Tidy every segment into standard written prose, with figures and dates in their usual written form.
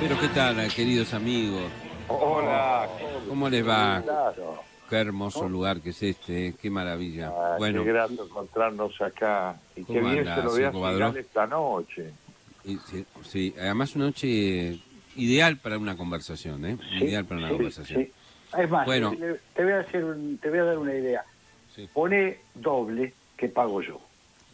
Pero ¿qué tal, queridos amigos? Hola, ¿Cómo les va? claro. Qué hermoso lugar que es este, qué maravilla. Bueno, Qué grato encontrarnos acá. Y qué ¿cómo bien se anda, lo ve señor a Covadró? Sigal esta noche. Sí, sí, además una noche ideal para una conversación, ¿eh? Sí, Ideal para una sí, conversación. sí. Es más, Bueno, te voy a dar una idea. sí. Pone doble que pago yo.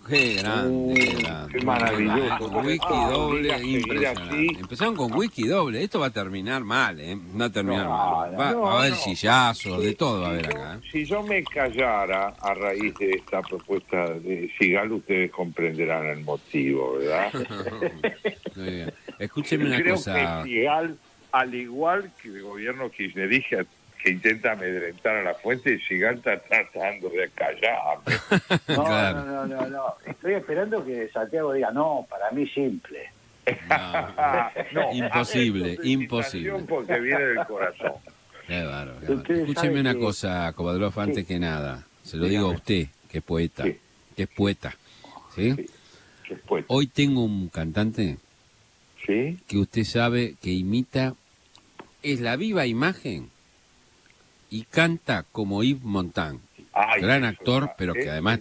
Qué grande, qué grande. Qué Bueno, ahí va, ¿eh? maravilloso. Con wiki Nos doble, obliga a seguir impresionante. así. Empezaron con wiki doble, esto va a terminar mal, ¿eh? Va a terminar mal. Va a No, haber no. sillazos, de Si, todo va a si haber yo, acá, ¿eh? si yo me callara a raíz de esta propuesta de Sigal, ustedes comprenderán el motivo, ¿verdad? Muy bien. Escúcheme una Creo cosa. que Sigal, al igual que el gobierno kirchnerista que intenta amedrentar a la fuente, Sigal está tratando de callarme. No, Claro. no. Estoy esperando que Santiago diga, no, para mí simple. No, imposible, acepto su imposible. invitación porque viene del corazón. Qué bárbaro, qué bárbaro. Ustedes Escúcheme saben una que- cosa, Kovadrov, Sí. antes que nada. Se lo digo a Dígame. usted, que es poeta. Sí. Que es poeta. ¿Sí? Sí. ¿Qué fue? Hoy tengo un cantante ¿Sí? que usted sabe que imita, es la viva imagen y canta como Yves Montand. Ay, Gran eso actor, está- pero que además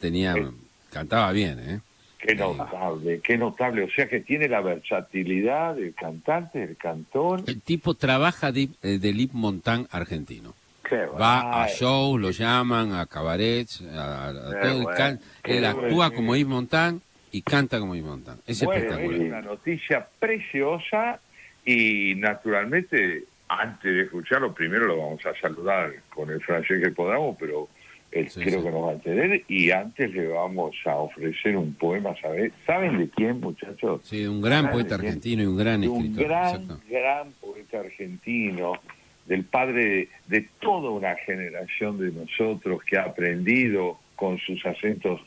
cantaba bien, ¿eh? Qué notable, qué notable. O sea que tiene la versatilidad del cantante, del cantor. El tipo trabaja de Yves Montand argentino. Qué bueno. Va a Ay, shows, lo llaman, a cabarets, a todo. bueno, Él qué actúa bueno. como Yves Montand y canta como Yves Montand. Es Bueno, es espectacular. una noticia preciosa y naturalmente, antes de escucharlo, primero lo vamos a saludar con el francés que podamos, pero él Sí, creo sí. que nos va a entender y antes le vamos a ofrecer un poema, ¿saben de quién, muchachos? Sí, un gran ¿Saben poeta de quién? argentino y un gran De un escritor. Exacto. gran poeta argentino, del padre de toda una generación de nosotros que ha aprendido con sus acentos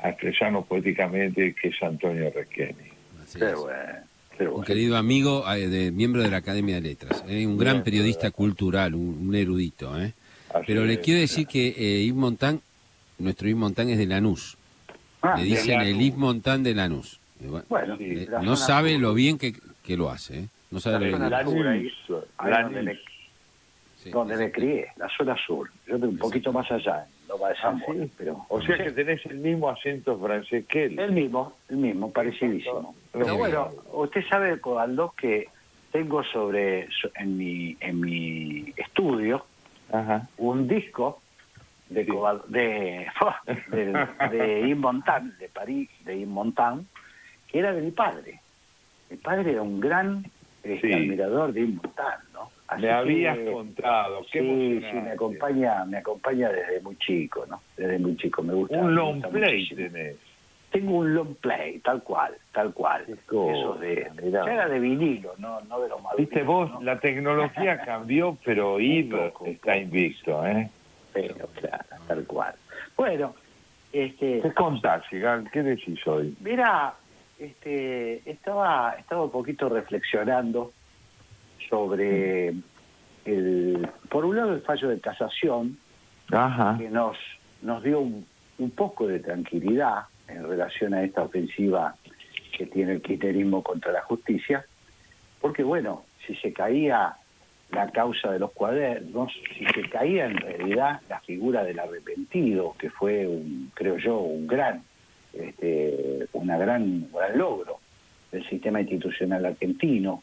a expresarnos poéticamente, que es Antonio Requeni. Así Qué es. bueno. Qué Un bueno. querido amigo, miembro de la Academia de Letras, un gran Bien, periodista ¿verdad? cultural, un erudito. Así Pero le es. quiero decir que Yves Montand, nuestro Yves Montand es de Lanús. Ah, Le bien. dicen el Lanús. Yves Montand de Lanús. Y bueno, Bueno, Sí. la no zona sabe sur. lo bien que lo hace, ¿eh? No sabe La lo bien zona que lo hace. sur, ahí donde Lanús. Sí, donde sí, me sí. crié, la zona sur. Yo estoy un poquito más allá, no va de San ¿sí? Juan, pero... O sea que tenés el mismo acento francés que él. El mismo, parecidísimo. Pero Bien. bueno, usted sabe, Cobaldó, que tengo en mi estudio Ajá. un disco de Sí. de Yves Montand, de París, de Yves Montand, que era de mi padre. Mi padre era un gran Sí. admirador de Yves Montand, ¿no? Así Me habías que- contado. Qué Sí, emocionante. me acompaña desde muy chico, ¿no? Desde muy chico, me gusta. Un me long gusta play muchísimo. tenés. Tengo un long play, tal cual. Qué cosa, Esos mirá. ya era de vinilo, no de los maduros. Viste vos, ¿no? la tecnología cambió, pero Yves poco, está invicto, ¿eh? Pero, claro, tal cual. Bueno, ¿Qué contás, Sigal? ¿Qué decís hoy? mira, estaba un poquito reflexionando sobre por un lado el fallo de casación, Ajá. que nos dio un poco de tranquilidad en relación a esta ofensiva que tiene el kirchnerismo contra la justicia, porque bueno, si se caía la causa de los cuadernos, si se caía en realidad la figura del arrepentido, que fue creo yo, un gran logro del sistema institucional argentino,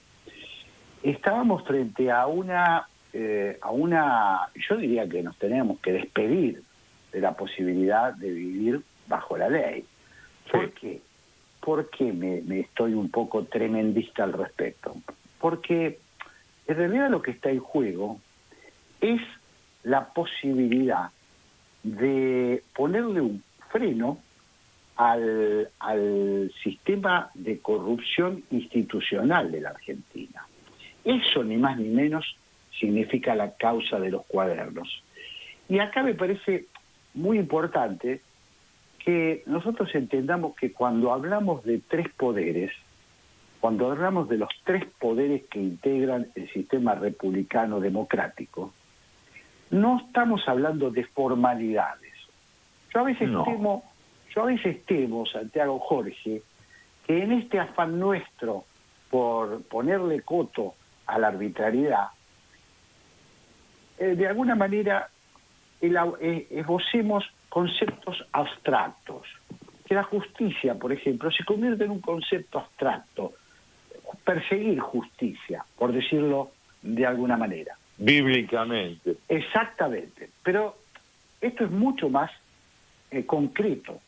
estábamos frente a una, yo diría que nos teníamos que despedir de la posibilidad de vivir bajo la ley. ¿Por qué? ¿Por qué me estoy un poco tremendista al respecto? Porque en realidad lo que está en juego es la posibilidad de ponerle un freno al sistema de corrupción institucional de la Argentina. Eso ni más ni menos significa la causa de los cuadernos. Y acá me parece muy importante que nosotros entendamos que cuando hablamos de tres poderes, cuando hablamos de los tres poderes que integran el sistema republicano democrático, no estamos hablando de formalidades. Yo a veces temo, Santiago, Jorge, que en este afán nuestro por ponerle coto a la arbitrariedad, de alguna manera esbocemos conceptos abstractos. Que la justicia, por ejemplo, se convierte en un concepto abstracto. Perseguir justicia, por decirlo de alguna manera. Bíblicamente. Exactamente. Pero esto es mucho más concreto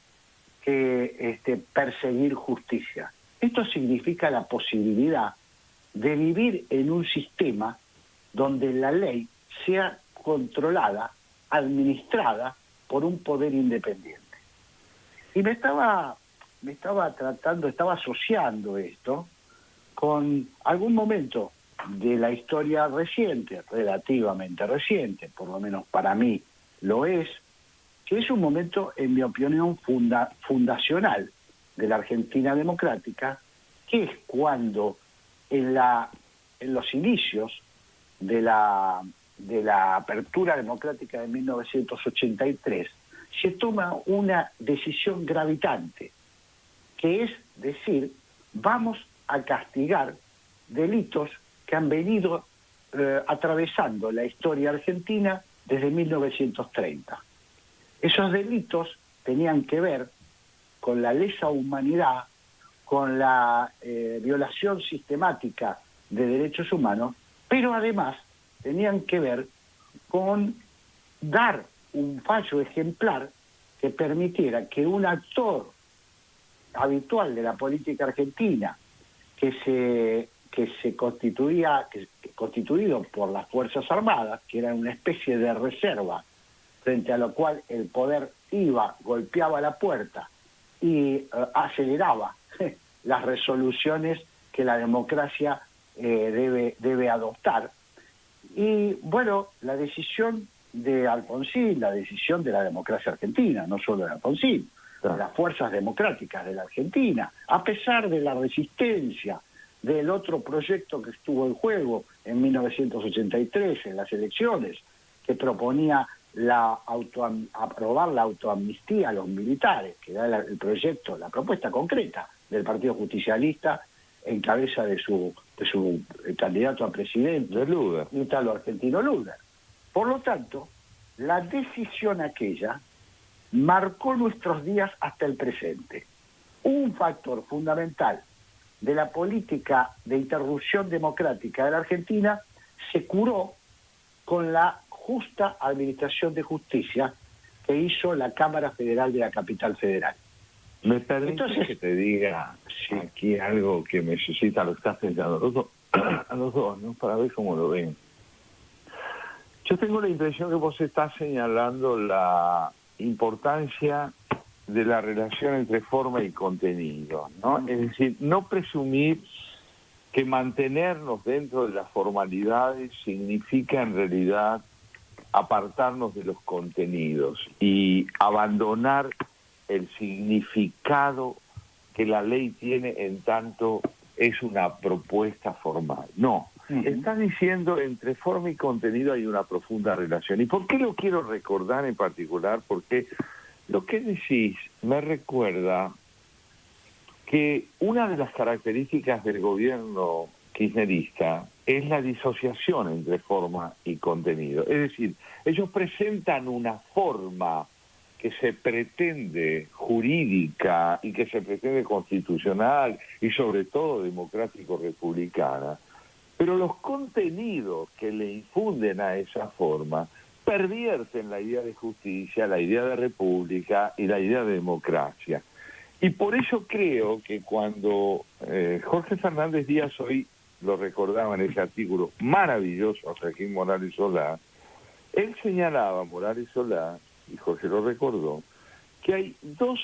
que perseguir justicia. Esto significa la posibilidad de vivir en un sistema donde la ley sea controlada, administrada por un poder independiente. Y estaba asociando esto con algún momento de la historia reciente, relativamente reciente, por lo menos para mí lo es, que es un momento, en mi opinión, fundacional de la Argentina democrática, que es cuando en los inicios de la apertura democrática de 1983 se toma una decisión gravitante, que es decir, vamos a castigar delitos que han venido atravesando la historia argentina desde 1930. Esos delitos tenían que ver con la lesa humanidad, con la violación sistemática de derechos humanos, pero además tenían que ver con dar un fallo ejemplar que permitiera que un actor habitual de la política argentina, constituido por las Fuerzas Armadas, que era una especie de reserva, frente a lo cual el poder iba, golpeaba la puerta y aceleraba las resoluciones que la democracia debe adoptar. Y bueno, la decisión de Alfonsín, la decisión de la democracia argentina, no solo de Alfonsín, de las fuerzas democráticas de la Argentina, a pesar de la resistencia del otro proyecto que estuvo en juego en 1983 en las elecciones, que proponía aprobar la autoamnistía a los militares, que era el proyecto, la propuesta concreta del Partido Justicialista en cabeza de su candidato a presidente, Luder, Italo Argentino Luder. Por lo tanto, la decisión aquella marcó nuestros días hasta el presente. Un factor fundamental de la política de interrupción democrática de la Argentina se curó con la justa administración de justicia que hizo la Cámara Federal de la Capital Federal. ¿Me permites que te diga aquí algo que me suscita los cafés a los dos, ¿no? Para ver cómo lo ven? Yo tengo la impresión que vos estás señalando la importancia de la relación entre forma y contenido, ¿no? Es decir, no presumir que mantenernos dentro de las formalidades significa en realidad apartarnos de los contenidos y abandonar el significado que la ley tiene en tanto es una propuesta formal. No, estás diciendo entre forma y contenido hay una profunda relación. ¿Y por qué lo quiero recordar en particular? Porque lo que decís me recuerda que una de las características del gobierno kirchnerista es la disociación entre forma y contenido. Es decir, ellos presentan una forma que se pretende jurídica y que se pretende constitucional y sobre todo democrático-republicana, pero los contenidos que le infunden a esa forma pervierten la idea de justicia, la idea de república y la idea de democracia. Y por eso creo que cuando Jorge Fernández Díaz hoy lo recordaba en ese artículo maravilloso a Joaquín Morales Solá, él señalaba, Morales Solá, y Jorge lo recordó, que hay dos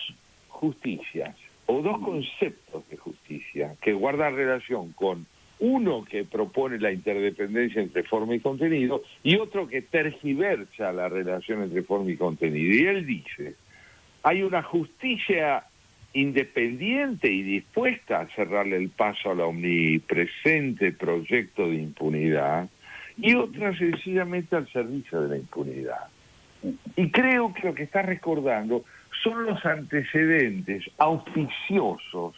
justicias o dos conceptos de justicia que guardan relación con uno que propone la interdependencia entre forma y contenido y otro que tergiversa la relación entre forma y contenido. Y él dice, hay una justicia independiente y dispuesta a cerrarle el paso al omnipresente proyecto de impunidad y otra sencillamente al servicio de la impunidad. Y creo que lo que está recordando son los antecedentes auspiciosos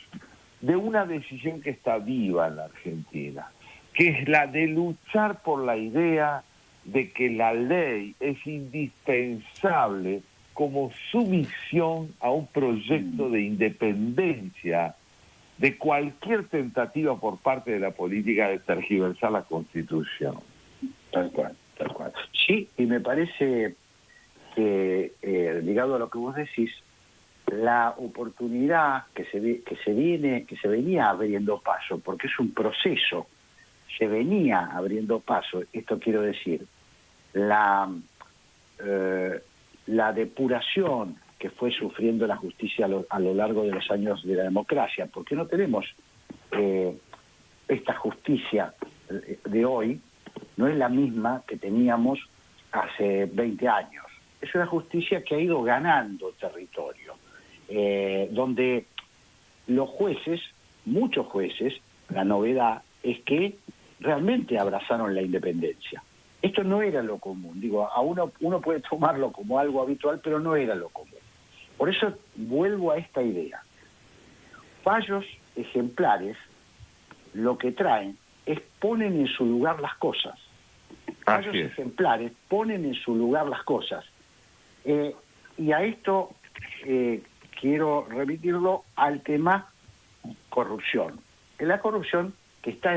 de una decisión que está viva en la Argentina, que es la de luchar por la idea de que la ley es indispensable como sumisión a un proyecto de independencia de cualquier tentativa por parte de la política de tergiversar la Constitución. Tal cual, tal cual. Sí, y me parece que, ligado a lo que vos decís, la oportunidad que se venía abriendo paso, porque es un proceso, se venía abriendo paso, esto quiero decir, la depuración que fue sufriendo la justicia a lo largo de los años de la democracia, porque no tenemos esta justicia de hoy, no es la misma que teníamos hace 20 años. Es una justicia que ha ido ganando territorio, donde los jueces, muchos jueces, la novedad es que realmente abrazaron la independencia. Esto no era lo común, digo, uno puede tomarlo como algo habitual, pero no era lo común. Por eso vuelvo a esta idea. Fallos ejemplares lo que traen es ponen en su lugar las cosas. Fallos ejemplares ponen en su lugar las cosas. Y a esto quiero remitirlo al tema corrupción. La corrupción que está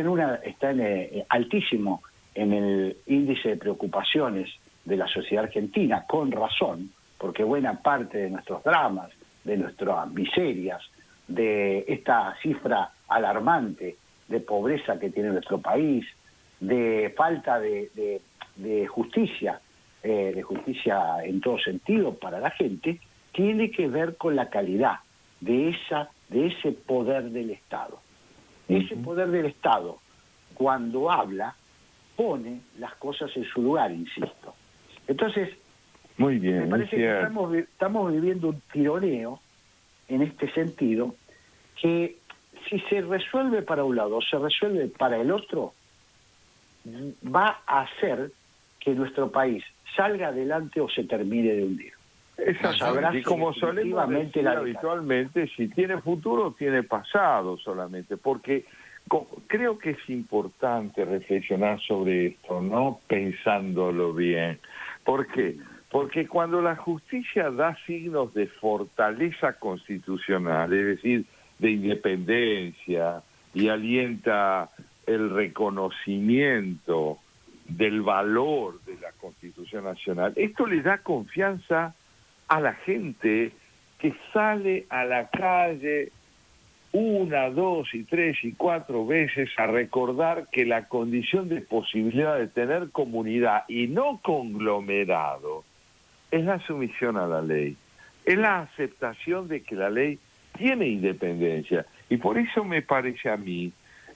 altísimo en el índice de preocupaciones de la sociedad argentina, con razón, porque buena parte de nuestros dramas, de nuestras miserias, de esta cifra alarmante de pobreza que tiene nuestro país, de falta de justicia en todo sentido para la gente, tiene que ver con la calidad de ese poder del Estado. Ese poder del Estado, cuando habla, pone las cosas en su lugar, insisto. Entonces, muy bien, me parece que estamos viviendo un tironeo en este sentido, que si se resuelve para un lado o se resuelve para el otro, va a hacer que nuestro país salga adelante o se termine de hundir. Exactamente, y como solemos decir habitualmente, si tiene futuro, tiene pasado solamente, porque creo que es importante reflexionar sobre esto, ¿no? Pensándolo bien. ¿Por qué? Porque cuando la justicia da signos de fortaleza constitucional, es decir, de independencia, y alienta el reconocimiento del valor de la Constitución Nacional, esto le da confianza a la gente que sale a la calle 1, 2 y 3 y 4 veces a recordar que la condición de posibilidad de tener comunidad y no conglomerado es la sumisión a la ley, es la aceptación de que la ley tiene independencia. Y por eso me parece a mí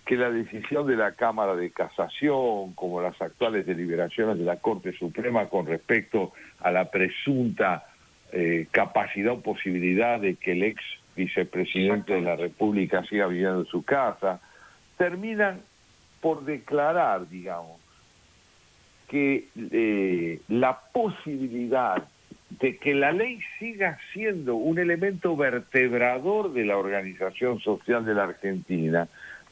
que la decisión de la Cámara de Casación, como las actuales deliberaciones de la Corte Suprema con respecto a la presunta capacidad o posibilidad de que el ex vicepresidente de la República siga viviendo en su casa, terminan por declarar, digamos, que la posibilidad de que la ley siga siendo un elemento vertebrador de la organización social de la Argentina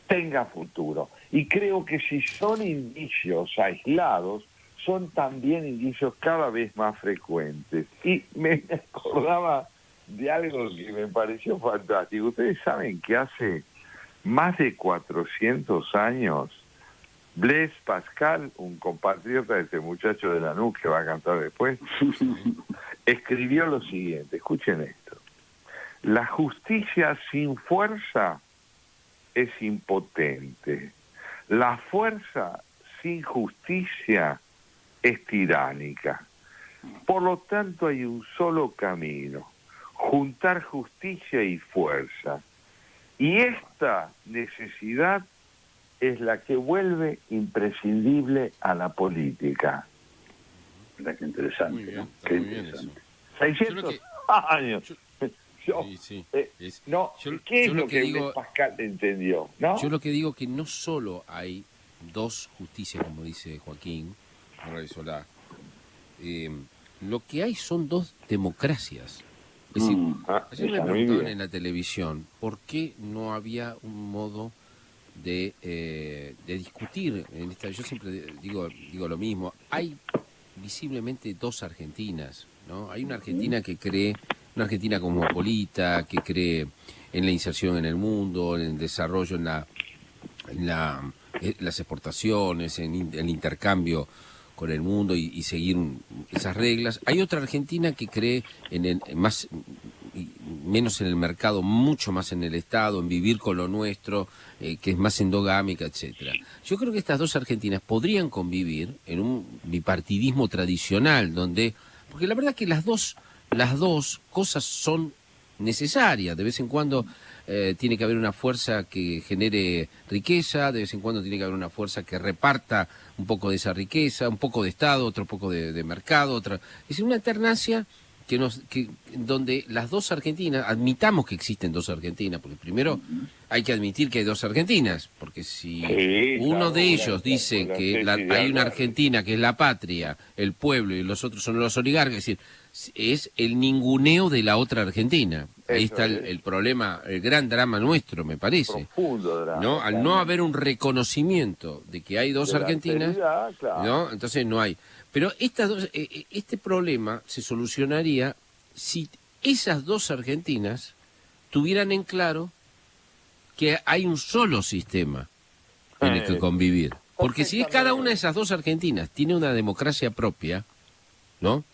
tenga futuro. Y creo que si son indicios aislados, son también indicios cada vez más frecuentes. Y me acordaba de algo que me pareció fantástico. Ustedes saben que hace más de 400 años, Blaise Pascal, un compatriota de este muchacho de Lanús que va a cantar después, escribió lo siguiente, escuchen esto: la justicia sin fuerza es impotente, la fuerza sin justicia es tiránica. Por lo tanto hay un solo camino: juntar justicia y fuerza. Y esta necesidad es la que vuelve imprescindible a la política. Mira qué interesante. Muy bien, ¿no? está Qué muy bien interesante. eso. 600 años. ¿Qué es lo que digo, Pascal entendió? ¿No? Yo lo que digo que no solo hay dos justicias, como dice Joaquín Morales Solá, lo que hay son dos democracias. Es decir, ayer me preguntaban en la televisión por qué no había un modo de discutir en esta. Yo siempre digo lo mismo. Hay visiblemente dos Argentinas, ¿no? Hay una Argentina que cree, una Argentina cosmopolita, que cree en la inserción en el mundo, en el desarrollo, en las exportaciones, en el intercambio con el mundo y seguir esas reglas. Hay otra Argentina que cree menos en el mercado, mucho más en el Estado, en vivir con lo nuestro, que es más endogámica, etcétera. Yo creo que estas dos Argentinas podrían convivir en un bipartidismo tradicional, porque la verdad que las dos cosas son necesarias. De vez en cuando tiene que haber una fuerza que genere riqueza, de vez en cuando tiene que haber una fuerza que reparta un poco de esa riqueza, un poco de Estado, otro poco de mercado, otra. Es decir, una alternancia donde las dos Argentinas, admitamos que existen dos Argentinas, porque primero hay que admitir que hay dos Argentinas, porque si uno de ellos dice que hay una Argentina que es la patria, el pueblo, y los otros son los oligarcas, es decir, es el ninguneo de la otra Argentina. Ahí está el problema, el gran drama nuestro, me parece. Profundo drama. ¿No? Al no haber un reconocimiento de que hay dos Argentinas, claro, ¿no? Entonces no hay. Pero este problema se solucionaría si esas dos Argentinas tuvieran en claro que hay un solo sistema en el que convivir. Porque si es cada una de esas dos Argentinas tiene una democracia propia, ¿no?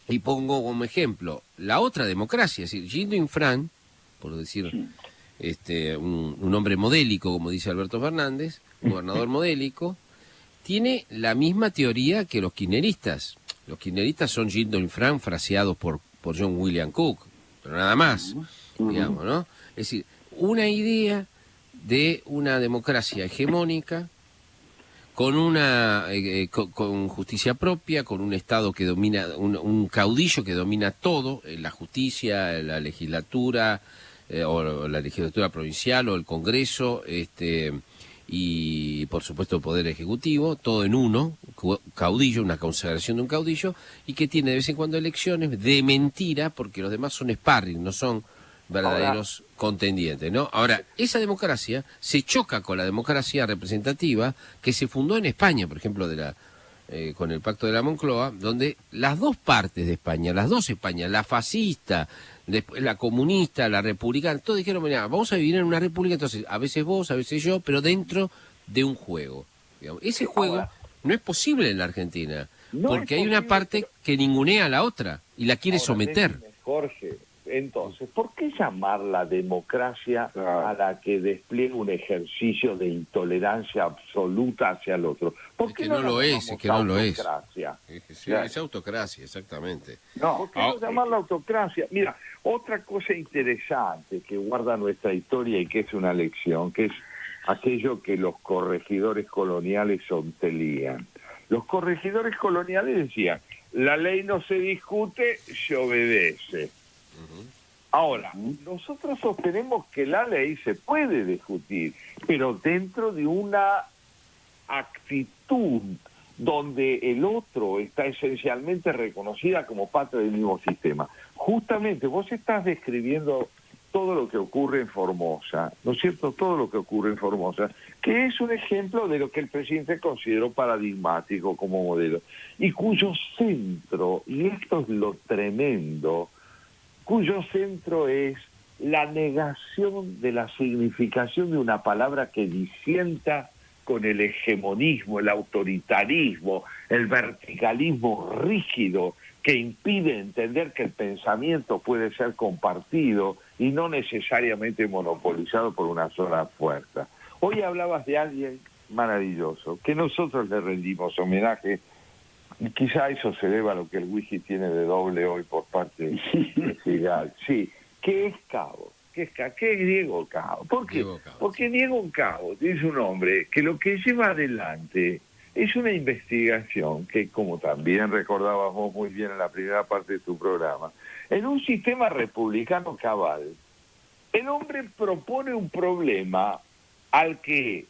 Y pongo como ejemplo la otra democracia, es decir, Gindo Infran, por decir un hombre modélico, como dice Alberto Fernández, gobernador modélico, tiene la misma teoría que los kirchneristas. Los kirchneristas son Gindo Infran fraseados por John William Cook, pero nada más, digamos, ¿no? Es decir, una idea de una democracia hegemónica con con justicia propia, con un Estado que domina, un caudillo que domina todo, la justicia, la legislatura, o la legislatura provincial o el Congreso, y por supuesto el Poder Ejecutivo, todo en uno, caudillo, una consagración de un caudillo, y que tiene de vez en cuando elecciones de mentira, porque los demás son sparring, no son verdaderos contendientes, ¿no? Ahora, esa democracia se choca con la democracia representativa que se fundó en España, por ejemplo, con el Pacto de la Moncloa, donde las dos partes de España, las dos Españas, la fascista, después la comunista, la republicana, todos dijeron, mira, vamos a vivir en una república, entonces a veces vos, a veces yo, pero dentro de un juego. Digamos. Ese juego no es posible en la Argentina, porque hay una parte que ningunea a la otra y la quiere someter. Jorge, entonces, ¿por qué llamar la democracia a la que despliega un ejercicio de intolerancia absoluta hacia el otro? ¿Por qué no lo es, es que no lo es. Es autocracia, exactamente. No, ¿por qué no llamarla autocracia? Mira, otra cosa interesante que guarda nuestra historia y que es una lección, que es aquello que los corregidores coloniales obtelían. Los corregidores coloniales decían, la ley no se discute, se obedece. Ahora, nosotros sostenemos que la ley se puede discutir, pero dentro de una actitud donde el otro está esencialmente reconocida como parte del mismo sistema. Justamente vos estás describiendo todo lo que ocurre en Formosa, ¿no es cierto? Todo lo que ocurre en Formosa, que es un ejemplo de lo que el presidente consideró paradigmático como modelo, y cuyo centro, y esto es lo tremendo, cuyo centro es la negación de la significación de una palabra que disienta con el hegemonismo, el autoritarismo, el verticalismo rígido que impide entender que el pensamiento puede ser compartido y no necesariamente monopolizado por una sola fuerza. Hoy hablabas de alguien maravilloso, que nosotros le rendimos homenaje, y quizá eso se deba a lo que el whisky tiene de doble hoy por parte de Sigal. Sí, que es Cabo. ¿Qué es Diego Cabo? ¿Por qué? Porque Diego Cabo es un hombre que lo que lleva adelante es una investigación que, como también recordábamos muy bien en la primera parte de tu programa, en un sistema republicano cabal, el hombre propone un problema al que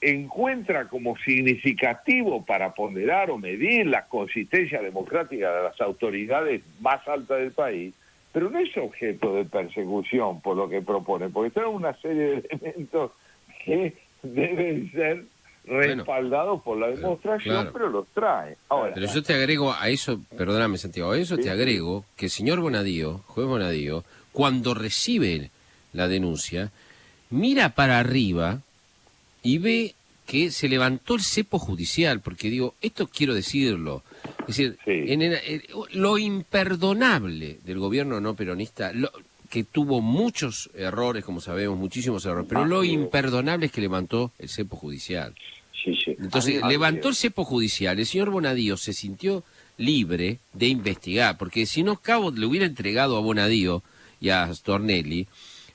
encuentra como significativo para ponderar o medir la consistencia democrática de las autoridades más altas del país, pero no es objeto de persecución por lo que propone, porque trae una serie de elementos que deben ser respaldados por la demostración, claro, pero los trae. Ahora, pero yo te agrego a eso, perdóname Santiago, a eso te agrego que el señor Bonadío, juez Bonadío, cuando recibe la denuncia, mira para arriba y ve que se levantó el cepo judicial, porque digo, esto quiero decirlo, es decir, lo imperdonable del gobierno no peronista, que tuvo muchos errores, como sabemos, muchísimos errores, pero lo imperdonable es que levantó el cepo judicial. Sí, sí. Entonces, levantó el cepo judicial, el señor Bonadío se sintió libre de investigar, porque si no, Cabot le hubiera entregado a Bonadío y a Stornelli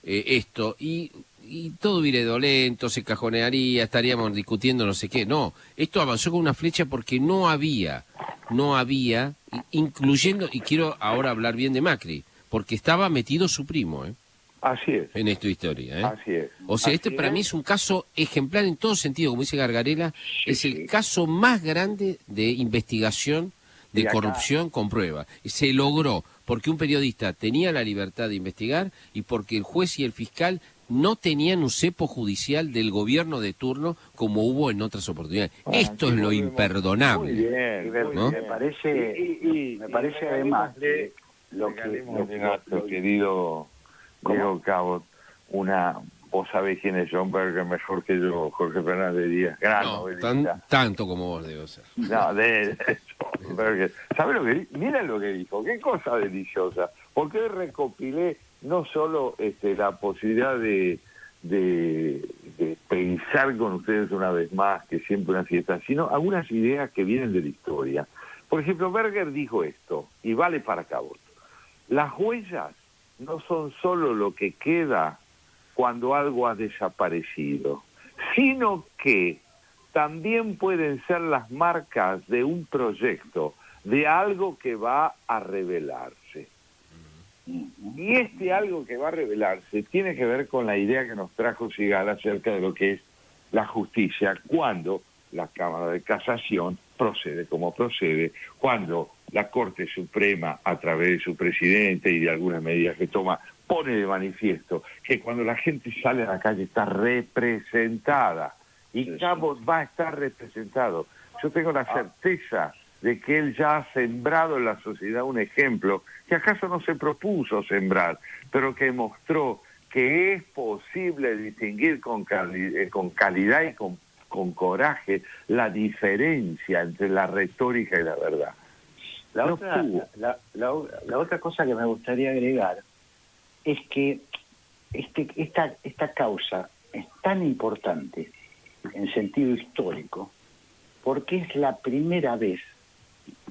esto, y todo hubiera ido lento, se cajonearía, estaríamos discutiendo no sé qué. No, esto avanzó con una flecha porque no había, incluyendo, y quiero ahora hablar bien de Macri, porque estaba metido su primo, Así es. En esta historia, Así es. O sea, este para mí es un caso ejemplar en todo sentido, como dice Gargarella, es el caso más grande de investigación de corrupción con prueba. Se logró porque un periodista tenía la libertad de investigar y porque el juez y el fiscal no tenían un cepo judicial del gobierno de turno como hubo en otras oportunidades. Esto es lo imperdonable. Muy bien, ¿no? Me parece además lo que querido Diego Cabot, vos sabés quién es John Berger mejor que yo, Jorge Fernández Díaz, gran novelista. Tanto como vos, debo ser. No, de John Berger. ¿Sabés lo que dijo? Mira lo que dijo, qué cosa deliciosa. Porque hoy recopilé no solo la posibilidad de pensar con ustedes una vez más, que siempre una fiesta, sino algunas ideas que vienen de la historia. Por ejemplo, Berger dijo esto, y vale para Cabot. Las huellas no son solo lo que queda cuando algo ha desaparecido, sino que también pueden ser las marcas de un proyecto, de algo que va a revelarse. Y este algo que va a revelarse tiene que ver con la idea que nos trajo Sigal acerca de lo que es la justicia, cuando la Cámara de Casación procede como procede, cuando la Corte Suprema, a través de su presidente y de algunas medidas que toma, pone de manifiesto que cuando la gente sale a la calle está representada, y Cabot va a estar representado. Yo tengo la certeza de que él ya ha sembrado en la sociedad un ejemplo que acaso no se propuso sembrar, pero que mostró que es posible distinguir con calidad y con coraje la diferencia entre la retórica y la verdad. La otra cosa que me gustaría agregar es que esta causa es tan importante en sentido histórico porque es la primera vez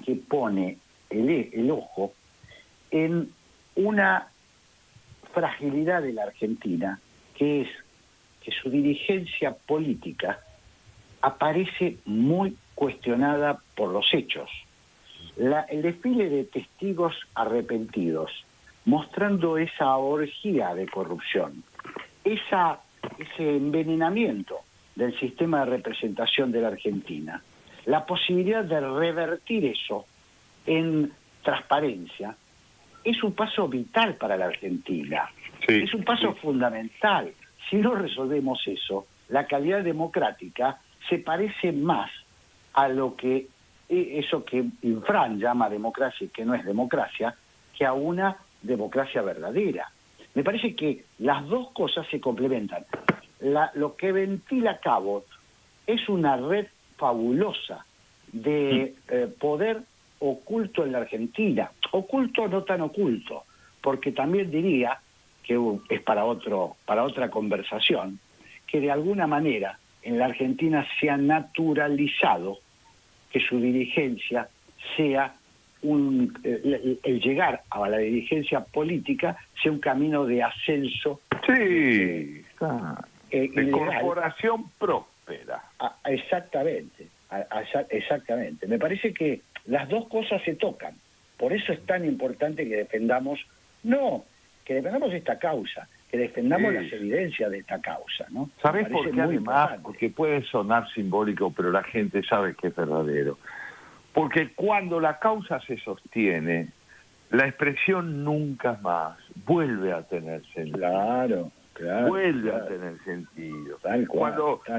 que pone el ojo en una fragilidad de la Argentina, que es que su dirigencia política aparece muy cuestionada por los hechos. El desfile de testigos arrepentidos, mostrando esa orgía de corrupción, ese envenenamiento del sistema de representación de la Argentina, la posibilidad de revertir eso en transparencia, es un paso vital para la Argentina. Sí, es un paso fundamental. Si no resolvemos eso, la calidad democrática se parece más a lo que eso que Infran llama democracia y que no es democracia, que a una democracia verdadera. Me parece que las dos cosas se complementan. Lo que ventila Cabot es una red fabulosa de poder oculto en la Argentina, oculto no tan oculto, porque también diría que es para otra conversación, que de alguna manera en la Argentina se ha naturalizado que su dirigencia sea el llegar a la dirigencia política sea un camino de ascenso. Sí, de corporación próspera. Exactamente. Me parece que las dos cosas se tocan. Por eso es tan importante que defendamos esta causa, que defendamos las evidencias de esta causa, ¿no? ¿Sabés por qué además? Porque puede sonar simbólico, pero la gente sabe que es verdadero. Porque cuando la causa se sostiene, la expresión nunca más vuelve a tener sentido. Claro. vuelve a tener sentido.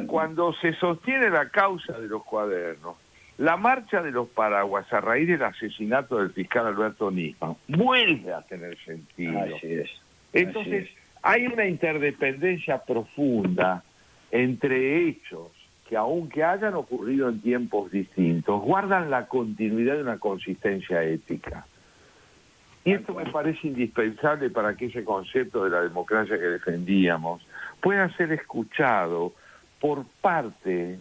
Cuando se sostiene la causa de los cuadernos, la marcha de los paraguas a raíz del asesinato del fiscal Alberto Nisman vuelve a tener sentido. Así es. Entonces, hay una interdependencia profunda entre hechos que, aunque hayan ocurrido en tiempos distintos, guardan la continuidad de una consistencia ética. Y esto me parece indispensable para que ese concepto de la democracia que defendíamos pueda ser escuchado por parte,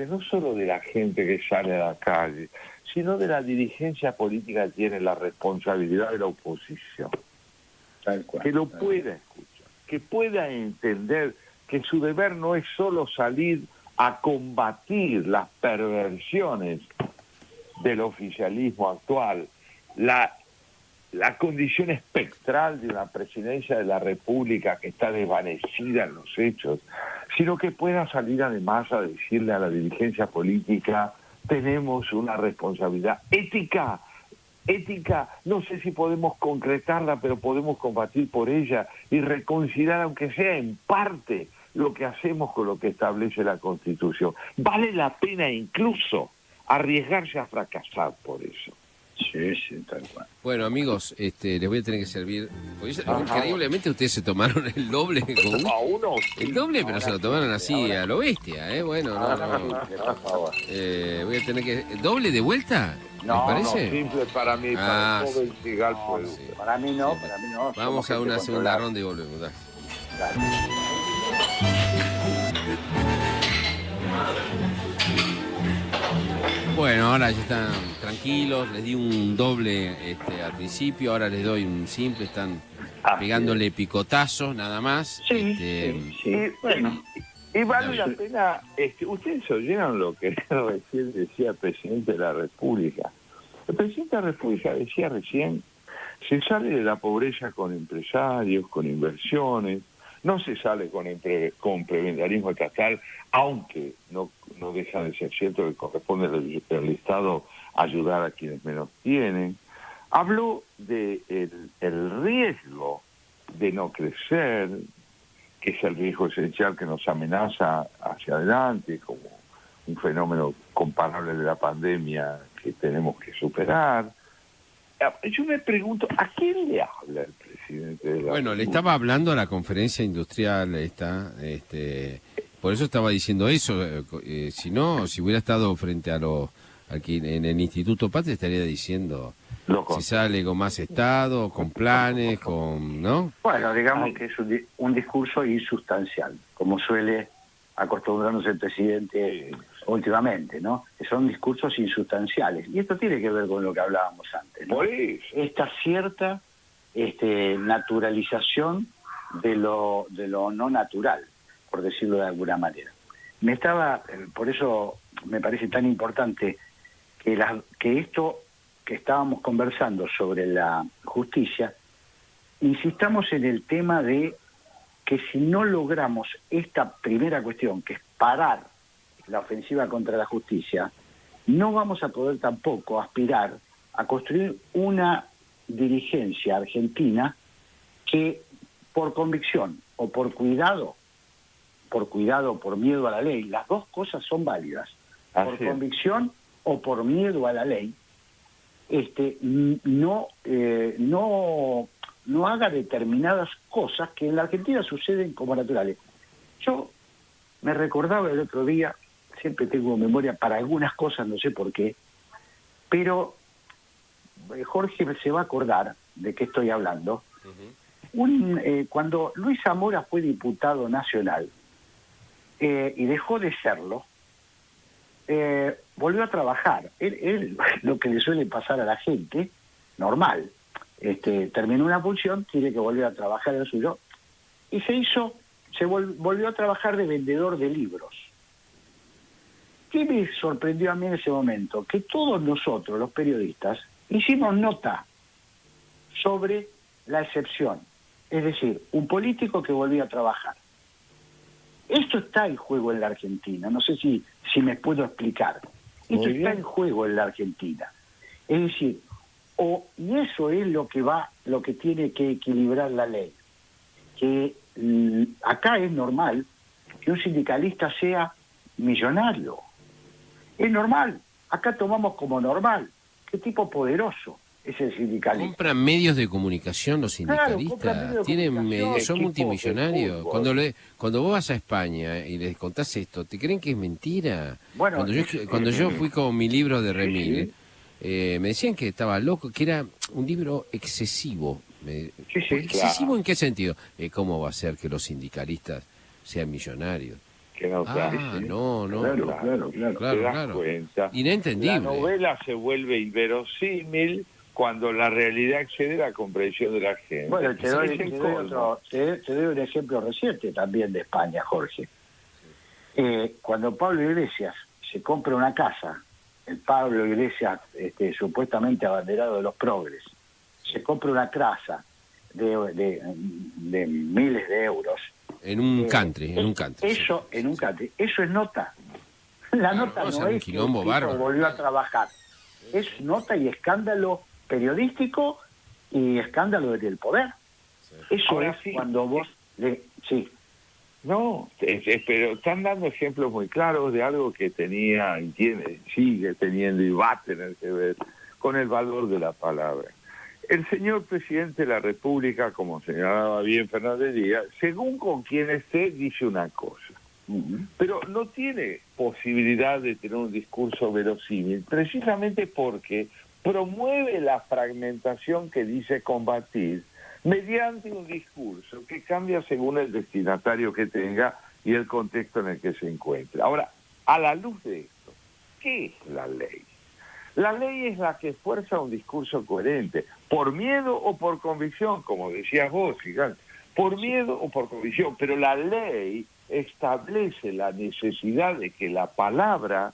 no solo de la gente que sale a la calle, sino de la dirigencia política que tiene la responsabilidad de la oposición. Tal cual, que lo pueda escuchar, que pueda entender que su deber no es solo salir a combatir las perversiones del oficialismo actual, la condición espectral de una presidencia de la República que está desvanecida en los hechos, sino que pueda salir además a decirle a la dirigencia política: tenemos una responsabilidad ética, no sé si podemos concretarla, pero podemos combatir por ella y reconciliar, aunque sea en parte, lo que hacemos con lo que establece la Constitución. Vale la pena incluso arriesgarse a fracasar por eso. Sí, tal cual. Bueno, amigos, les voy a tener que servir. Increíblemente ustedes se tomaron el doble. El doble, pero se lo tomaron así a lo bestia, ¿eh? Bueno, voy a tener que... ¿Doble de vuelta? ¿Les parece? No, simple para mí, para todo el Sigal puede. Para mí no. Vamos a una segunda ronda y volvemos. Dale. Bueno, ahora ya están tranquilos, les di un doble al principio, ahora les doy un simple, están pegándole picotazos nada más. Bueno. Y vale la pena, ustedes oyeron lo que recién decía el presidente de la República. El presidente de la República decía recién: se sale de la pobreza con empresarios, con inversiones, no se sale con prebendarismo estatal, aunque no deja de ser cierto que corresponde al Estado ayudar a quienes menos tienen. Habló de el riesgo de no crecer, que es el riesgo esencial que nos amenaza hacia adelante, como un fenómeno comparable de la pandemia que tenemos que superar. Yo me pregunto, ¿a quién le habla el presidente de la República? Le estaba hablando a la conferencia industrial por eso estaba diciendo eso. Si hubiera estado frente aquí en el Instituto Patria, estaría diciendo si sale con más Estado, con planes, ¿no? Bueno, digamos que es un discurso insustancial, como suele acostumbrarnos el presidente últimamente, ¿no? Que son discursos insustanciales. Y esto tiene que ver con lo que hablábamos antes, ¿no? Esta cierta naturalización de lo no natural, por decirlo de alguna manera. Por eso me parece tan importante que esto que estábamos conversando sobre la justicia, insistamos en el tema de que si no logramos esta primera cuestión, que es parar la ofensiva contra la justicia, no vamos a poder tampoco aspirar a construir una dirigencia argentina que por convicción o por cuidado, por miedo a la ley, las dos cosas son válidas, por convicción o por miedo a la ley, no haga determinadas cosas que en la Argentina suceden como naturales. Yo me recordaba el otro día, siempre tengo memoria para algunas cosas, no sé por qué, pero Jorge se va a acordar de qué estoy hablando. Cuando Luis Zamora fue diputado nacional y dejó de serlo, volvió a trabajar. Él, lo que le suele pasar a la gente, normal, terminó una función, tiene que volver a trabajar en el suyo, y volvió a trabajar de vendedor de libros. ¿Qué me sorprendió a mí en ese momento? Que todos nosotros, los periodistas, hicimos nota sobre la excepción, es decir, un político que volvía a trabajar. Esto está en juego en la Argentina, no sé si me puedo explicar. Esto está en juego en la Argentina. Es decir, y eso es lo que tiene que equilibrar la ley. Que acá es normal que un sindicalista sea millonario. Es normal. Acá tomamos como normal. Qué tipo poderoso es el sindicalista. Compran medios de comunicación los sindicalistas. Claro, Son multimillonarios. Cuando vos vas a España y les contás esto, ¿te creen que es mentira? Bueno, cuando yo fui con mi libro de Remil, me decían que estaba loco, que era un libro excesivo. ¿Excesivo claro. en qué sentido? ¿Cómo va a ser que los sindicalistas sean millonarios? Que no, no. Claro. Cuenta. Inentendible. La novela se vuelve inverosímil cuando la realidad excede la comprensión de la gente. Bueno, te doy un ejemplo reciente también de España, Jorge. Cuando Pablo Iglesias se compra una casa, el Pablo Iglesias supuestamente abanderado de los progres, se compra una casa de miles de euros. En un country. Eso es nota. La nota no es que un tipo volvió a trabajar. Es nota y escándalo periodístico y escándalo del poder. Eso ahora es cuando vos... No, pero están dando ejemplos muy claros de algo que tenía y sigue teniendo y va a tener que ver con el valor de la palabra. El señor presidente de la República, como señalaba bien Fernández Díaz, según con quien esté, dice una cosa. Pero no tiene posibilidad de tener un discurso verosímil, precisamente porque promueve la fragmentación que dice combatir mediante un discurso que cambia según el destinatario que tenga y el contexto en el que se encuentra. Ahora, a la luz de esto, ¿qué es la ley? La ley es la que fuerza un discurso coherente, por miedo o por convicción, como decías vos, gigante, por miedo o por convicción, pero la ley establece la necesidad de que la palabra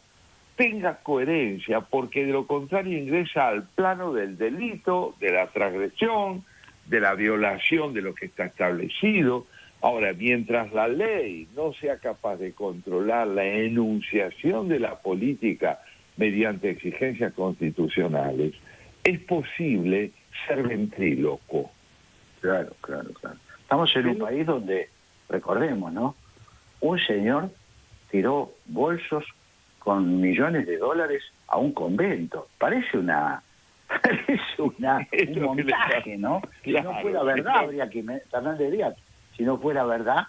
tenga coherencia, porque de lo contrario ingresa al plano del delito, de la transgresión, de la violación de lo que está establecido. Ahora, mientras la ley no sea capaz de controlar la enunciación de la política mediante exigencias constitucionales, es posible ser ventríloco. Claro. Estamos en un país donde, recordemos, ¿no? Un señor tiró bolsos con millones de dólares a un convento. Parece un montaje, ¿no? Si no fuera verdad, habría que... Fernández Díaz, si no fuera verdad,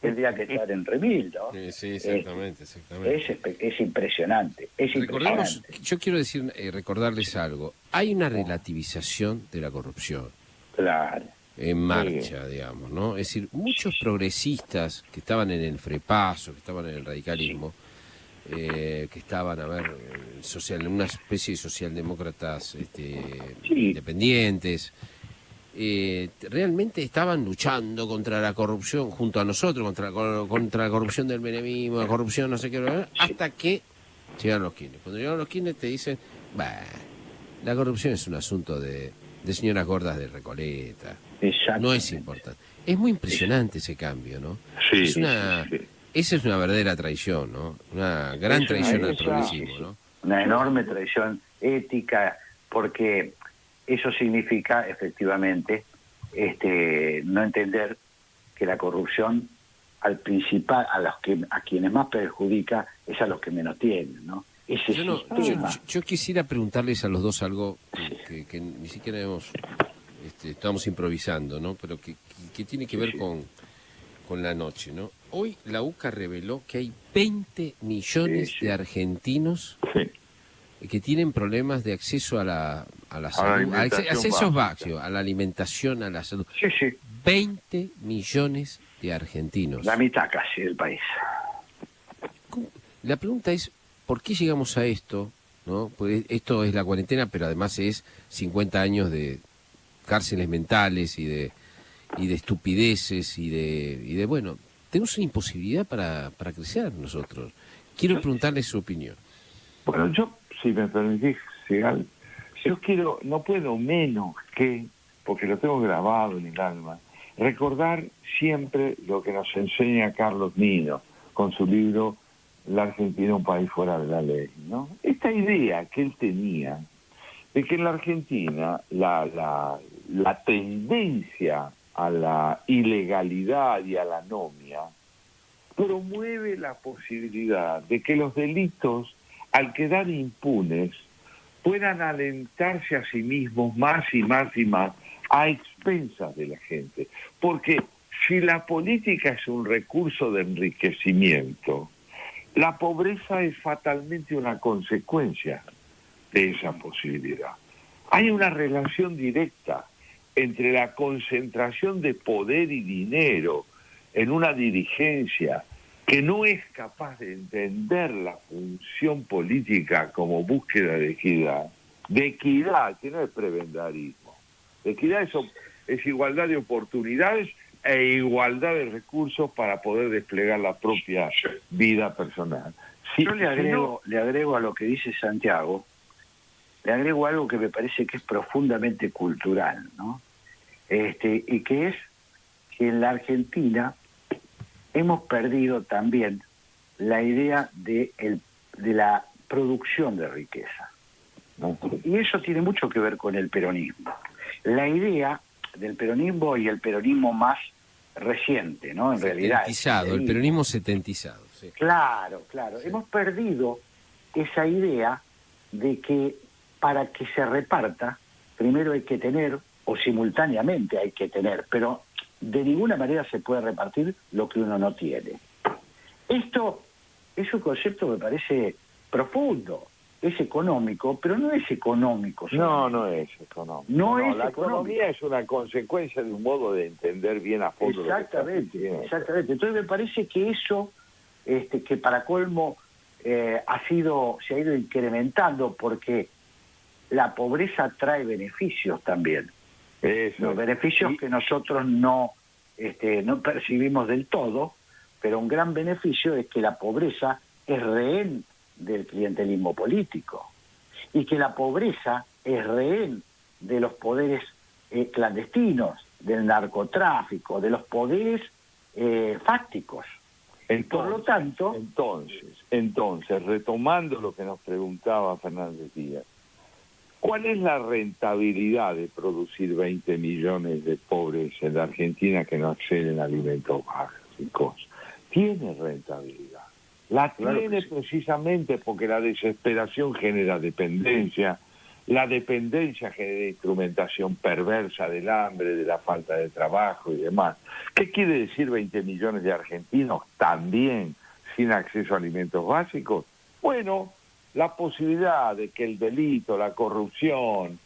tendría que estar en Remil, ¿no? Sí, exactamente. Es impresionante, Recordemos, yo quiero recordarles algo. Hay una relativización de la corrupción. Claro. En marcha, digamos, ¿no? Es decir, muchos progresistas que estaban en el frepaso, que estaban en el radicalismo, que estaban, una especie de socialdemócratas independientes, realmente estaban luchando contra la corrupción junto a nosotros, contra la corrupción del menemismo, la corrupción no sé qué, hasta que llegaron los Kirchner. Cuando llegaron los Kirchner te dicen, la corrupción es un asunto de señoras gordas de Recoleta, no es importante. Es muy impresionante ese cambio, ¿no? Esa es una verdadera traición, ¿no? Una gran traición al progresismo, ¿no? Una enorme traición ética, porque eso significa, efectivamente, no entender que la corrupción al principal, a quienes más perjudica, es a los que menos tienen, ¿no? Yo quisiera preguntarles a los dos algo que ni siquiera estamos improvisando, ¿no? Pero que tiene que ver con la noche, ¿no? Hoy la UCA reveló que hay 20 millones de argentinos que tienen problemas de acceso a la salud, accesos básicos, a la alimentación, a la salud. 20 millones de argentinos. La mitad casi del país. La pregunta es, ¿por qué llegamos a esto? ¿No? Pues esto es la cuarentena, pero además es 50 años de cárceles mentales y de estupideces y de bueno, tenemos una imposibilidad para crecer nosotros. Quiero preguntarle su opinión. Bueno, yo, si me permitís, Sigal, no puedo menos que, porque lo tengo grabado en el alma, recordar siempre lo que nos enseña Carlos Nino con su libro La Argentina, un país fuera de la ley, ¿no? Esta idea que él tenía de que en la Argentina la tendencia a la ilegalidad y a la anomia, promueve la posibilidad de que los delitos, al quedar impunes, puedan alentarse a sí mismos más y más y más a expensas de la gente. Porque si la política es un recurso de enriquecimiento, la pobreza es fatalmente una consecuencia de esa posibilidad. Hay una relación directa entre la concentración de poder y dinero en una dirigencia que no es capaz de entender la función política como búsqueda de equidad, que no es prebendarismo. Equidad es igualdad de oportunidades e igualdad de recursos para poder desplegar la propia vida personal. Yo le agrego a lo que dice Santiago, le agrego algo que me parece que es profundamente cultural, ¿no? Y que es que en la Argentina hemos perdido también la idea de la producción de riqueza, ¿no? Y eso tiene mucho que ver con el peronismo. La idea del peronismo y el peronismo más reciente, ¿no? En realidad. El peronismo setentizado, sí. Claro. Sí. Hemos perdido esa idea de que para que se reparta, primero hay que tener, o simultáneamente hay que tener, pero de ninguna manera se puede repartir lo que uno no tiene. Esto es un concepto que me parece profundo, es económico, pero no es económico. No es económico. La economía es una consecuencia de un modo de entender bien a fondo. Exactamente. Entonces me parece que eso, que para colmo se ha ido incrementando porque la pobreza trae beneficios también. Los beneficios que nosotros no percibimos del todo, pero un gran beneficio es que la pobreza es rehén del clientelismo político y que la pobreza es rehén de los poderes clandestinos, del narcotráfico, de los poderes fácticos. Por lo tanto... Entonces, retomando lo que nos preguntaba Fernández Díaz, ¿cuál es la rentabilidad de producir 20 millones de pobres en la Argentina que no acceden a alimentos básicos? Tiene rentabilidad. La tiene precisamente porque la desesperación genera dependencia, la dependencia genera instrumentación perversa del hambre, de la falta de trabajo y demás. ¿Qué quiere decir 20 millones de argentinos también sin acceso a alimentos básicos? Bueno, la posibilidad de que el delito, la corrupción,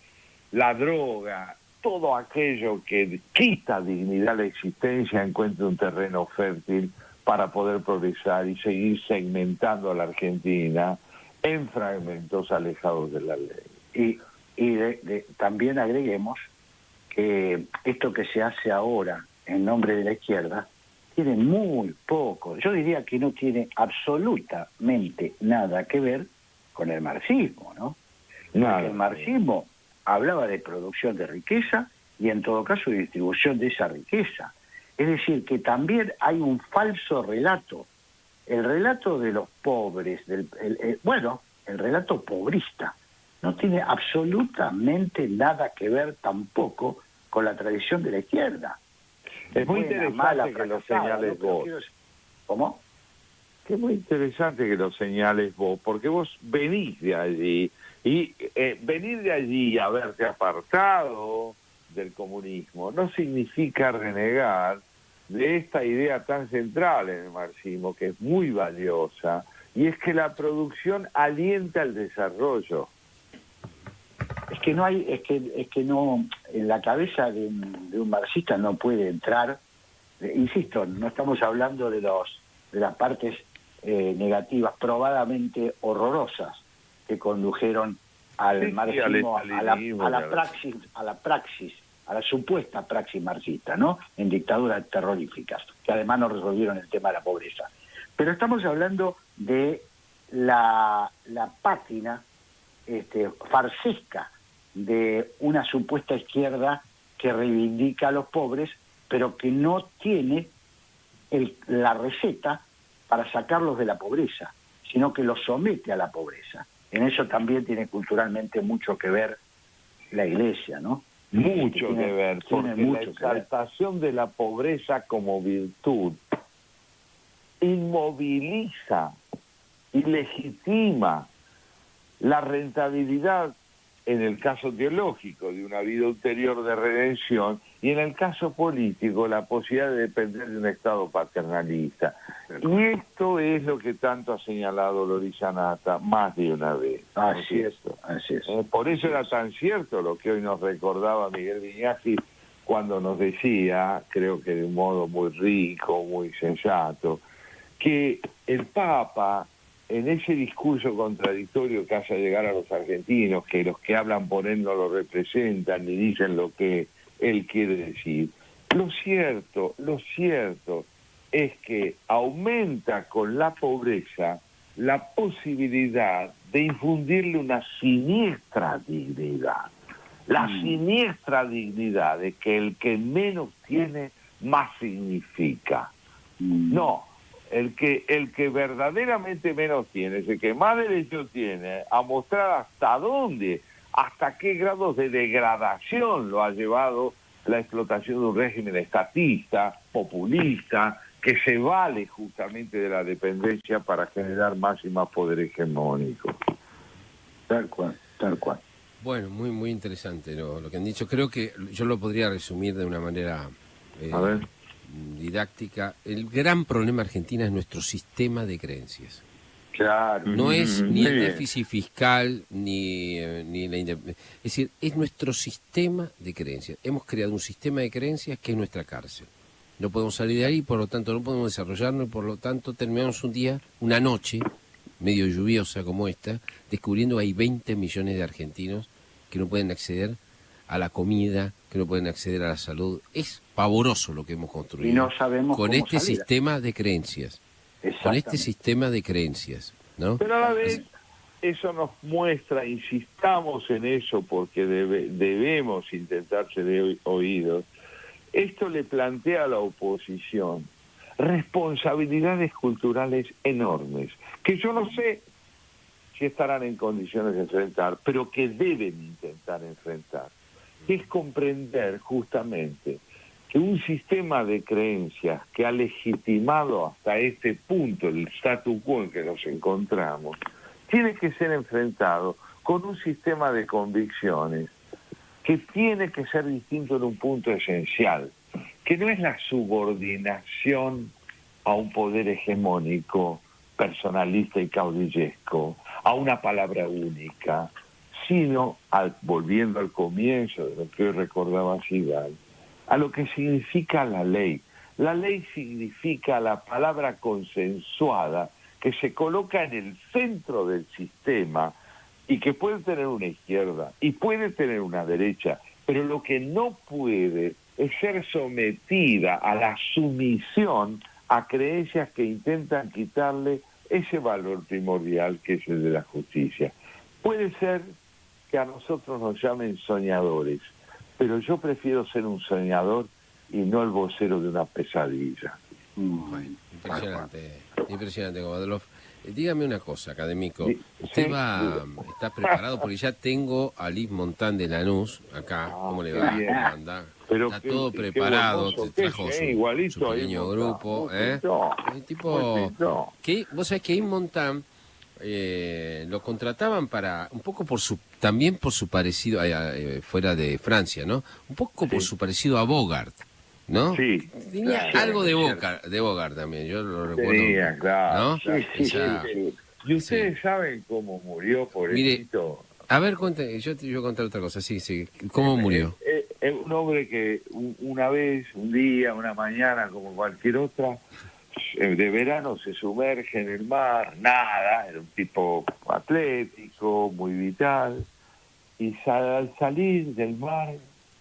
la droga, todo aquello que quita dignidad a la existencia encuentre un terreno fértil para poder progresar y seguir segmentando a la Argentina en fragmentos alejados de la ley. Y también agreguemos que esto que se hace ahora en nombre de la izquierda tiene muy poco, yo diría que no tiene absolutamente nada que ver con el marxismo, ¿no? Porque el marxismo hablaba de producción de riqueza y en todo caso de distribución de esa riqueza. Es decir, que también hay un falso relato, el relato de los pobres, el relato pobrista, no tiene absolutamente nada que ver tampoco con la tradición de la izquierda. Es muy interesante que lo señales vos. ¿Cómo? Que es muy interesante que lo señales vos, porque vos venís de allí, y venir de allí y haberte apartado del comunismo no significa renegar de esta idea tan central en el marxismo, que es muy valiosa, y es que la producción alienta el desarrollo. Es que no, en la cabeza de un marxista no puede entrar, insisto, no estamos hablando de las partes negativas, probadamente horrorosas, que condujeron al marxismo, a la praxis, a la supuesta praxis marxista, ¿no? En dictaduras terroríficas, que además no resolvieron el tema de la pobreza. Pero estamos hablando de la pátina farsesca de una supuesta izquierda que reivindica a los pobres, pero que no tiene la receta para sacarlos de la pobreza, sino que los somete a la pobreza. En eso también tiene culturalmente mucho que ver la Iglesia, ¿no? Mucho que ver, porque la exaltación de la pobreza como virtud inmoviliza y legitima la rentabilidad, en el caso teológico, de una vida ulterior de redención, y en el caso político, la posibilidad de depender de un Estado paternalista. Y esto es lo que tanto ha señalado Loris Anata más de una vez. Así es. Por eso era tan cierto lo que hoy nos recordaba Miguel Viñasi cuando nos decía, creo que de un modo muy rico, muy sensato, que el Papa, en ese discurso contradictorio que hace llegar a los argentinos, que los que hablan por él no lo representan ni dicen lo que él quiere decir, lo cierto es que aumenta con la pobreza la posibilidad de infundirle una siniestra dignidad. La siniestra dignidad de que el que menos tiene, más significa. No, el que verdaderamente menos tiene, es el que más derecho tiene a mostrar hasta dónde, hasta qué grados de degradación lo ha llevado la explotación de un régimen estatista, populista, que se vale justamente de la dependencia para generar más y más poder hegemónico. Tal cual. Bueno, muy interesante lo que han dicho. Creo que yo lo podría resumir de una manera didáctica. El gran problema de Argentina es nuestro sistema de creencias. Claro. No es ni el déficit fiscal, ni la independencia. Es decir, es nuestro sistema de creencias. Hemos creado un sistema de creencias que es nuestra cárcel. No podemos salir de ahí, por lo tanto no podemos desarrollarnos, y por lo tanto terminamos un día, una noche, medio lluviosa como esta, descubriendo que hay 20 millones de argentinos que no pueden acceder a la comida, que no pueden acceder a la salud. Es pavoroso lo que hemos construido. Y no sabemos con cómo este salir. Sistema de creencias. Con este sistema de creencias, ¿no? Pero a la vez eso nos muestra, insistamos en eso porque debemos intentar ser oídos, esto le plantea a la oposición responsabilidades culturales enormes, que yo no sé si estarán en condiciones de enfrentar, pero que deben intentar enfrentar, que es comprender justamente que un sistema de creencias que ha legitimado hasta este punto el statu quo en que nos encontramos, tiene que ser enfrentado con un sistema de convicciones que tiene que ser distinto en un punto esencial, que no es la subordinación a un poder hegemónico, personalista y caudillesco, a una palabra única, sino, volviendo al comienzo de lo que hoy recordaba Sigal, a lo que significa la ley. La ley significa la palabra consensuada que se coloca en el centro del sistema y que puede tener una izquierda y puede tener una derecha, pero lo que no puede es ser sometida a la sumisión a creencias que intentan quitarle ese valor primordial que es el de la justicia. Puede ser que a nosotros nos llamen soñadores, pero yo prefiero ser un soñador y no el vocero de una pesadilla. Bueno, impresionante, Kovalov. Dígame una cosa, académico. Usted está preparado, porque ya tengo a Liz Montán de Lanús acá. ¿Cómo le va? ¿Cómo anda? Pero está todo preparado, te trajo su pequeño grupo. El tipo, vos sabés que Liz Montán lo contrataban para, un poco también por su parecido, fuera de Francia, ¿no? Un poco por su parecido a Bogart, ¿no? Sí. Tenía algo de Bogart también, yo lo recuerdo. Tenía, claro. ¿no? Sí. ¿Y ustedes saben cómo murió, pobrecito? Mire, a ver, cuente, yo te voy a contar otra cosa, sí. ¿Cómo murió? Es un hombre que una vez, un día, una mañana, como cualquier otra, de verano se sumerge en el mar, nada, era un tipo atlético, muy vital, y al salir del mar,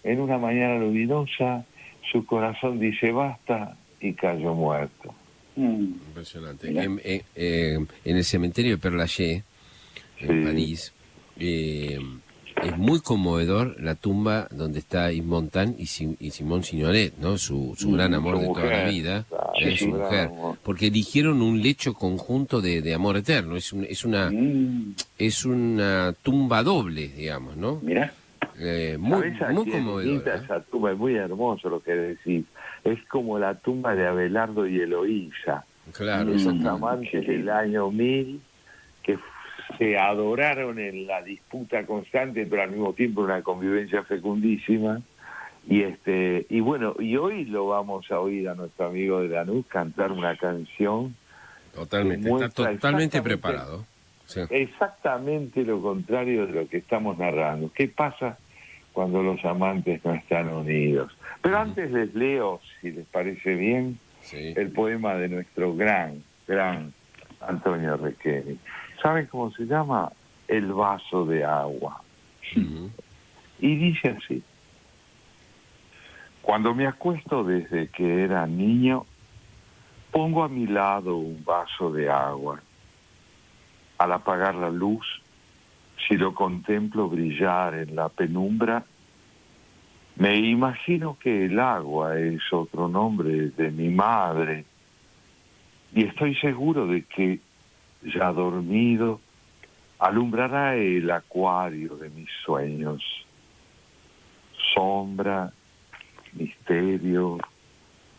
en una mañana luminosa, su corazón dice basta y cayó muerto. Impresionante. En el cementerio de Père Lachaise, en París, es muy conmovedor la tumba donde está Yves Montand y Simone Signoret, ¿no? Su gran amor de toda la vida, su mujer, porque eligieron un lecho conjunto de amor eterno. Es una tumba doble, digamos, ¿no? Mira. Muy conmovedora. Esa tumba es muy hermoso lo que decís. Es como la tumba de Abelardo y Eloísa. Claro, esos amantes del año 1000 que se adoraron en la disputa constante, pero al mismo tiempo una convivencia fecundísima. Y bueno, y hoy lo vamos a oír a nuestro amigo de Lanús cantar una canción. Totalmente, está totalmente preparado. Sí. Exactamente lo contrario de lo que estamos narrando. ¿Qué pasa cuando los amantes no están unidos? Pero antes les leo, si les parece bien, el poema de nuestro gran Antonio Requeni. ¿Saben cómo se llama? El vaso de agua. Y dice así: cuando me acuesto desde que era niño, pongo a mi lado un vaso de agua. Al apagar la luz, si lo contemplo brillar en la penumbra, me imagino que el agua es otro nombre de mi madre, y estoy seguro de que, ya dormido, alumbrará el acuario de mis sueños. Sombra, misterio,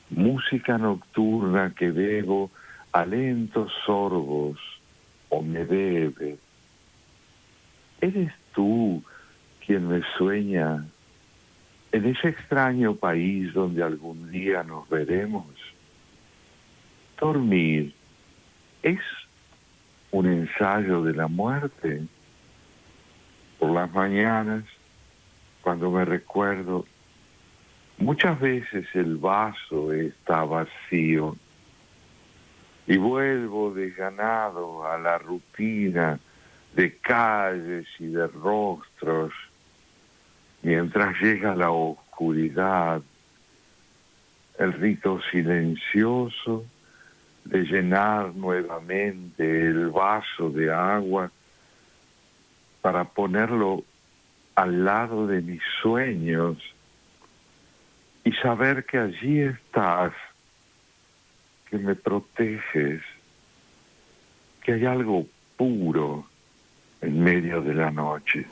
música nocturna que bebo a lentos sorbos o me bebe. ¿Eres tú quien me sueña en ese extraño país donde algún día nos veremos? Dormir es un ensayo de la muerte. Por las mañanas, cuando me recuerdo, muchas veces el vaso está vacío y vuelvo desganado a la rutina de calles y de rostros, mientras llega la oscuridad, el rito silencioso de llenar nuevamente el vaso de agua para ponerlo al lado de mis sueños y saber que allí estás, que me proteges, que hay algo puro en medio de la noche.